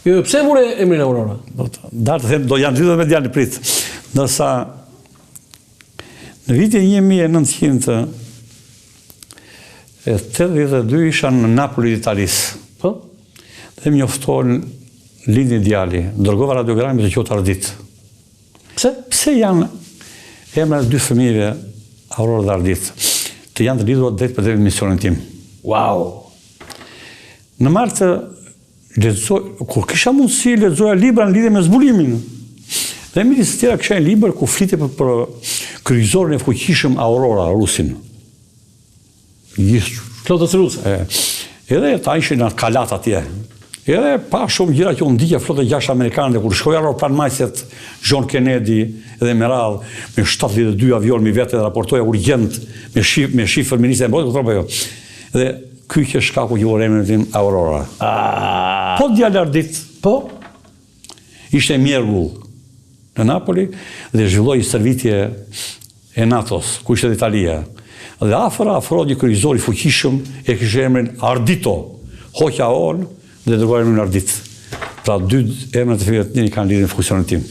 Jo, pse vure emrin Aurora? Darë të them, do janë gjithë me djalë prit. Ndërsa në vitin 1982 isha në Napoli Italis. Po? Dhe më njoftohen lindni djali, dërgova radiogramit të qotë Ardit. Pse? Pse janë emrat dy fëmijëve, Aurora dhe Ardit, të janë të lidhur drejt për drejt misionin tim. Wow! Në martë, kur kisha mundësi, lexoja libra në lidhje me zbulimin. Dhe midis të tjera kisha një libër ku flite për kryqëzorin e fuqishëm Aurora, rusin. Flotës ruse. Edhe ta ishin në kalat atje. Edhe pa shumë gjëra që unë ndikja flotë 6 amerikanë, kur shkoja aeroplanmajset John Kennedy edhe me radhë, me 72 avion mi vete dhe raportoja urgjent me shifër ministre e mbotë, dhe ky që shkaku që vorë emrin tim Aurora. Po djalë Ardit, po, ishte mjergull në Napoli dhe zhvilloi stërvitje e NATO-s, ku ishte Italia. Dhe afro një kryqëzor i fuqishëm e kishte emrin Ardito, hoqja on dhe dërgoi emrin Ardit. Pra dy emrat e fëmijëve të njëri kanë lidhje në funksionin tim.